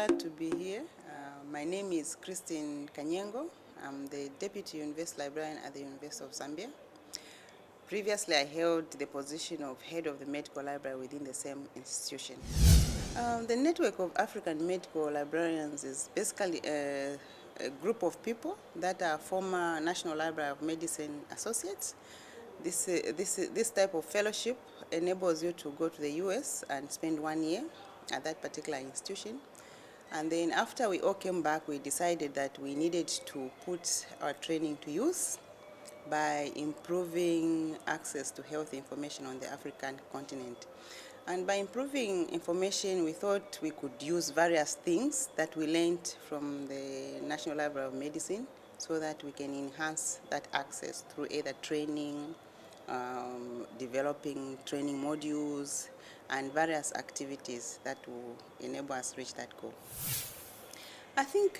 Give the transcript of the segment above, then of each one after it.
glad to be here. My name is Kanyengo. I'm the Deputy University Librarian at the University of Zambia. Previously, I held the position of Head of the Medical Library within the same institution. The network of African medical librarians is basically a group of people that are former National Library of Medicine associates. This type of fellowship enables you to go to the US and spend 1 year at that particular institution. And then after we all came back, we decided that we needed to put our training to use by improving access to health information on the African continent. And by improving information, we thought we could use various things that we learned from the National Library of Medicine so that we can enhance that access through either training, developing training modules, and various activities that will enable us to reach that goal. I think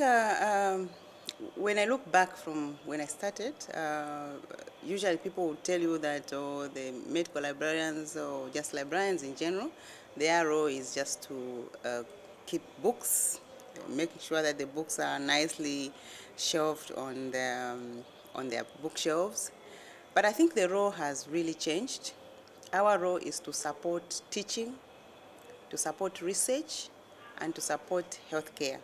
when I look back from when I started, usually people will tell you that the medical librarians or just librarians in general, their role is just to keep books, making sure that the books are nicely shelved on their bookshelves. But I think the role has really changed. Our role is to support teaching, to support research, and to support healthcare.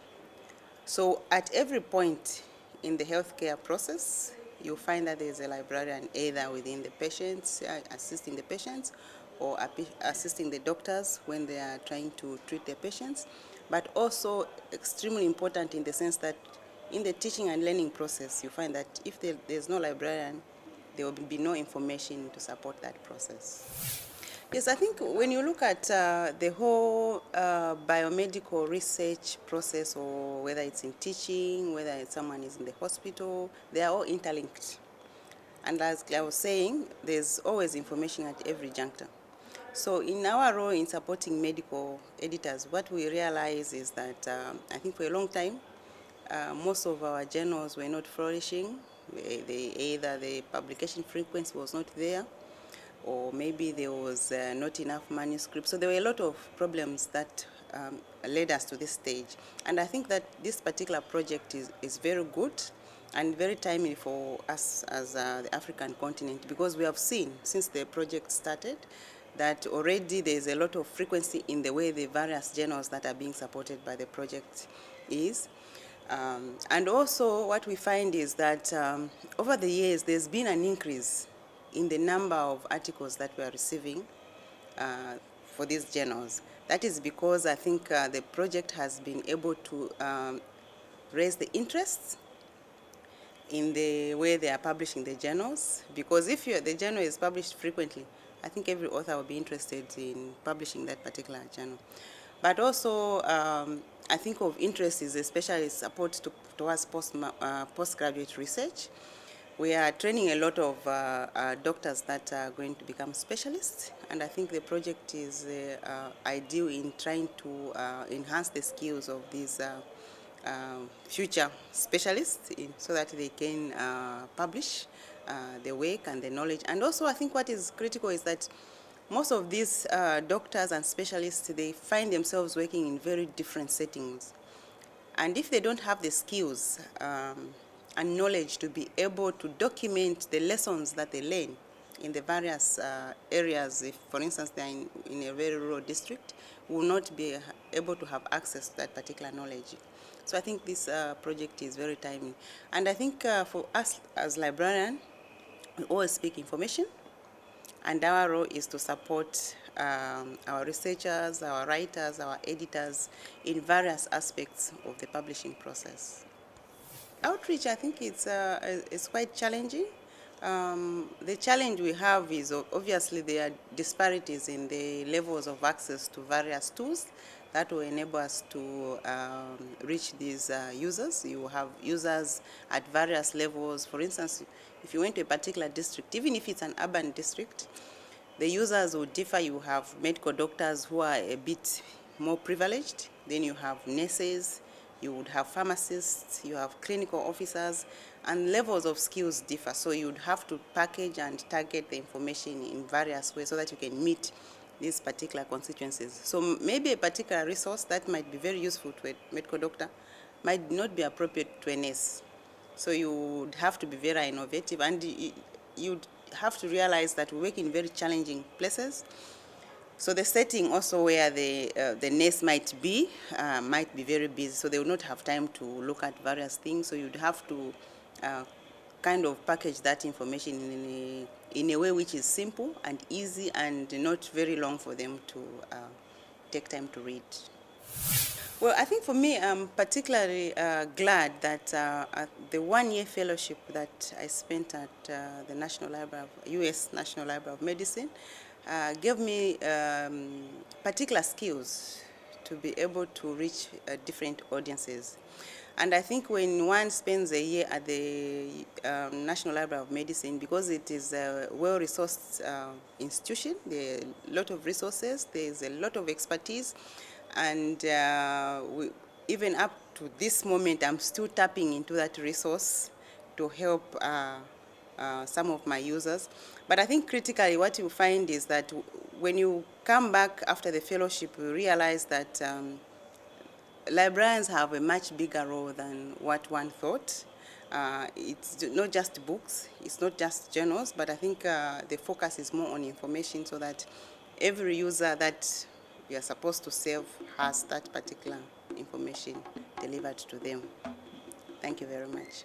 So at every point in the healthcare process, you'll find that there's a librarian either within the patients, assisting the patients, or assisting the doctors when they are trying to treat their patients, but also extremely important in the sense that in the teaching and learning process, you find that if there's no librarian, there will be no information to support that process. Yes, I think when you look at the whole biomedical research process, or whether it's in teaching, whether someone is in the hospital, they are all interlinked. And as I was saying, there's always information at every juncture. So in our role in supporting medical editors, what we realize is that I think for a long time, most of our journals were not flourishing. Either the publication frequency was not there, or maybe there was not enough manuscripts. So there were a lot of problems that led us to this stage. And I think that this particular project is very good and very timely for us as the African continent, because we have seen since the project started that already there's a lot of frequency in the way the various journals that are being supported by the project is. And also what we find is that over the years there's been an increase in the number of articles that we are receiving for these journals. That is because I think the project has been able to raise the interest in the way they are publishing the journals, because if the journal is published frequently, I think every author will be interested in publishing that particular journal. But also, I think of interest is especially support towards postgraduate research. We are training a lot of doctors that are going to become specialists, and I think the project is ideal in trying to enhance the skills of these future specialists so that they can publish the work and the knowledge. And also I think what is critical is that most of these doctors and specialists, they find themselves working in very different settings. And if they don't have the skills and knowledge to be able to document the lessons that they learn in the various areas, if for instance they are in a very rural district, will not be able to have access to that particular knowledge. So I think this project is very timely. And I think for us as librarians, we always speak information, and our role is to support our researchers, our writers, our editors in various aspects of the publishing process. Outreach, I think it's quite challenging. The challenge we have is obviously there are disparities in the levels of access to various tools that will enable us to reach these users. You have users at various levels. For instance, if you went to a particular district, even if it's an urban district, the users will differ. You have medical doctors who are a bit more privileged. Then you have nurses, you would have pharmacists, you have clinical officers, and levels of skills differ. So you would have to package and target the information in various ways so that you can meet these particular constituencies. So maybe a particular resource that might be very useful to a medical doctor might not be appropriate to a nurse. So you would have to be very innovative, and you'd have to realize that we work in very challenging places. So the setting also where the nurse might be very busy, so they will not have time to look at various things. So you'd have to kind of package that information in a way which is simple and easy and not very long for them to take time to read. Well, I think for me, I'm particularly glad that the one-year fellowship that I spent at the U.S. National Library of Medicine gave me particular skills to be able to reach different audiences. And I think when one spends a year at the National Library of Medicine, because it is a well-resourced institution, there are a lot of resources, there's a lot of expertise, and even up to this moment, I'm still tapping into that resource to help some of my users. But I think critically what you find is that when you come back after the fellowship, you realize that librarians have a much bigger role than what one thought. It's not just books, it's not just journals, but I think the focus is more on information so that every user that we are supposed to serve has that particular information delivered to them. Thank you very much.